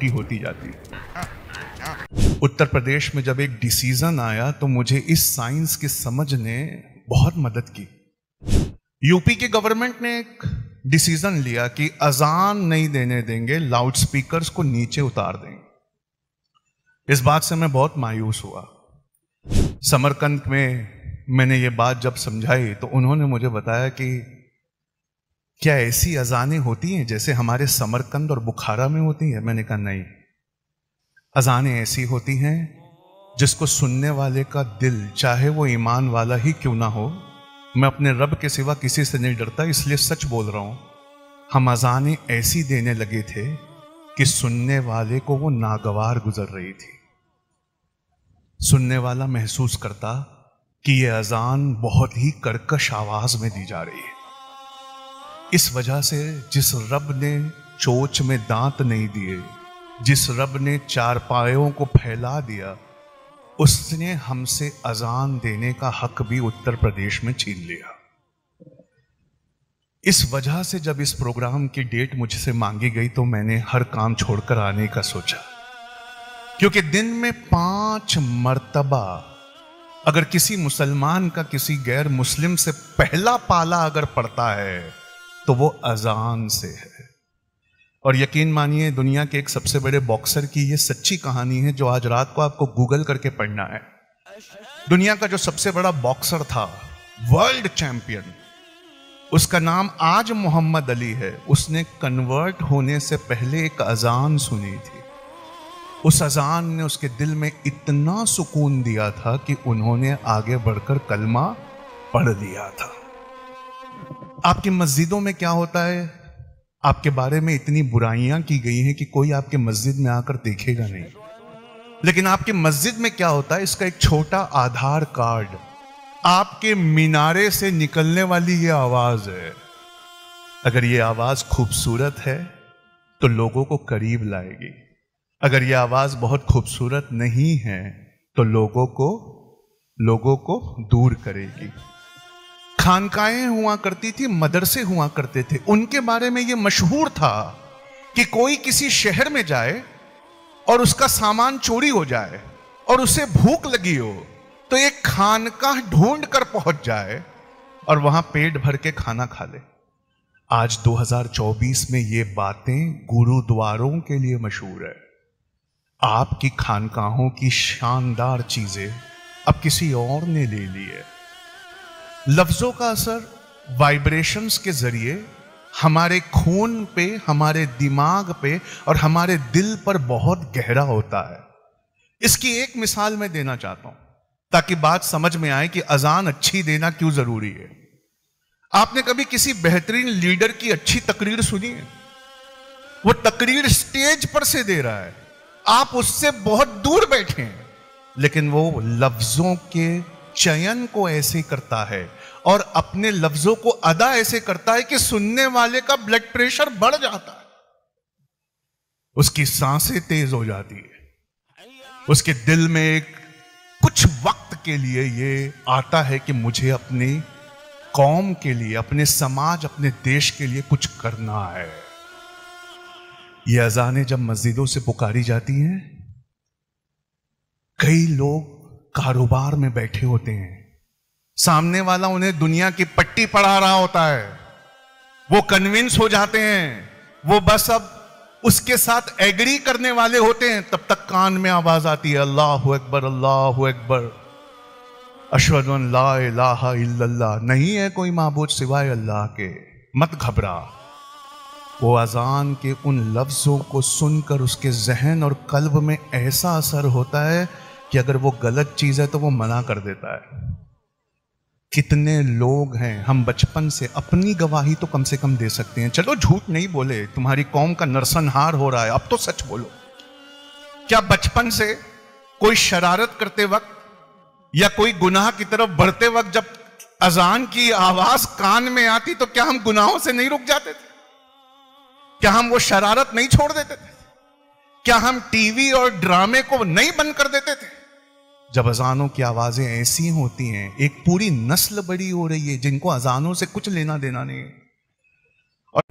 मोटी होती जाती है। उत्तर प्रदेश में जब एक डिसीजन आया तो मुझे इस साइंस की समझ ने बहुत मदद की। यूपी की गवर्नमेंट ने एक डिसीजन लिया कि अजान नहीं देने देंगे, लाउड स्पीकर्स को नीचे उतार देंगे। इस बात से मैं बहुत मायूस हुआ। समरकंद में मैंने ये बात जब समझाई तो उन्होंने मुझे बताया कि क्या ऐसी अजानें होती हैं जैसे हमारे समरकंद और बुखारा में होती हैं? मैंने कहा नहीं, अजानें ऐसी होती हैं जिसको सुनने वाले का दिल, चाहे वो ईमान वाला ही क्यों ना हो, मैं अपने रब के सिवा किसी से नहीं डरता इसलिए सच बोल रहा हूं, हम अजानें ऐसी देने लगे थे कि सुनने वाले को वो नागवार गुजर रही थी। सुनने वाला महसूस करता कि ये अजान बहुत ही कर्कश आवाज में दी जा रही है। इस वजह से जिस रब ने चोंच में दांत नहीं दिए, जिस रब ने चारपायों को फैला दिया, उसने हमसे अजान देने का हक भी उत्तर प्रदेश में छीन लिया। इस वजह से जब इस प्रोग्राम की डेट मुझसे मांगी गई तो मैंने हर काम छोड़कर आने का सोचा, क्योंकि दिन में 5 मर्तबा अगर किसी मुसलमान का किसी गैर मुस्लिम से पहला पाला अगर पड़ता है तो वो अजान से है। और यकीन मानिए, दुनिया के एक सबसे बड़े बॉक्सर की ये सच्ची कहानी है जो आज रात को आपको गूगल करके पढ़ना है। दुनिया का जो सबसे बड़ा बॉक्सर था, वर्ल्ड चैंपियन, उसका नाम आज मोहम्मद अली है। उसने कन्वर्ट होने से पहले एक अजान सुनी थी। उस अजान ने उसके दिल में इतना सुकून दिया था कि उन्होंने आगे बढ़कर कलमा पढ़ लिया था। आपकी मस्जिदों में क्या होता है? आपके बारे में इतनी बुराइयां की गई हैं कि कोई आपके मस्जिद में आकर देखेगा नहीं, लेकिन आपके मस्जिद में क्या होता है, इसका एक छोटा आधार कार्ड, आपके मीनारे से निकलने वाली ये आवाज है। अगर ये आवाज खूबसूरत है तो लोगों को करीब लाएगी, अगर ये आवाज बहुत खूबसूरत नहीं है तो लोगों को दूर करेगी। खानकाएं हुआ करती थी, मदरसे हुआ करते थे, उनके बारे में यह मशहूर था कि कोई किसी शहर में जाए और उसका सामान चोरी हो जाए और उसे भूख लगी हो तो एक खानकाह ढूंढ कर पहुंच जाए और वहां पेट भर के खाना खा ले। आज 2024 में ये बातें गुरुद्वारों के लिए मशहूर है। आपकी खानकाहों की शानदार चीजें अब किसी और ने ले ली है। लफ्जों का असर वाइब्रेशंस के जरिए हमारे खून पे, हमारे दिमाग पे और हमारे दिल पर बहुत गहरा होता है। इसकी एक मिसाल मैं देना चाहता हूं ताकि बात समझ में आए कि अजान अच्छी देना क्यों जरूरी है। आपने कभी किसी बेहतरीन लीडर की अच्छी तकरीर सुनी है? वो तकरीर स्टेज पर से दे रहा है, आप उससे बहुत दूर बैठे हैं, लेकिन वो लफ्जों के चयन को ऐसे करता है और अपने लफ्जों को अदा ऐसे करता है कि सुनने वाले का ब्लड प्रेशर बढ़ जाता है, उसकी सांसें तेज हो जाती है, उसके दिल में एक कुछ वक्त के लिए ये आता है कि मुझे अपनी कौम के लिए, अपने समाज, अपने देश के लिए कुछ करना है। ये अजानें जब मस्जिदों से पुकारी जाती हैं, कई लोग कारोबार में बैठे होते हैं, सामने वाला उन्हें दुनिया की पट्टी पढ़ा रहा होता है, वो कन्विंस हो जाते हैं, वो बस अब उसके साथ एग्री करने वाले होते हैं, तब तक कान में आवाज आती है, अल्लाहु अकबर, अल्लाहु अकबर, अशहदु अन ला इलाहा इल्लल्लाह, नहीं है कोई माबूद सिवाय अल्लाह के, मत घबरा। वो अजान के उन लफ्जों को सुनकर उसके जहन और कल्ब में ऐसा असर होता है कि अगर वो गलत चीज है तो वो मना कर देता है। कितने लोग हैं, हम बचपन से, अपनी गवाही तो कम से कम दे सकते हैं, चलो झूठ नहीं बोले, तुम्हारी कौम का नरसंहार हो रहा है, अब तो सच बोलो। क्या बचपन से कोई शरारत करते वक्त या कोई गुनाह की तरफ बढ़ते वक्त जब अजान की आवाज कान में आती तो क्या हम गुनाहों से नहीं रुक जाते थे? क्या हम वो शरारत नहीं छोड़ देते थे? क्या हम टीवी और ड्रामे को नहीं बंद कर देते थे? जब अजानों की आवाजें ऐसी होती हैं, एक पूरी नस्ल बड़ी हो रही है जिनको अजानों से कुछ लेना देना नहीं है। और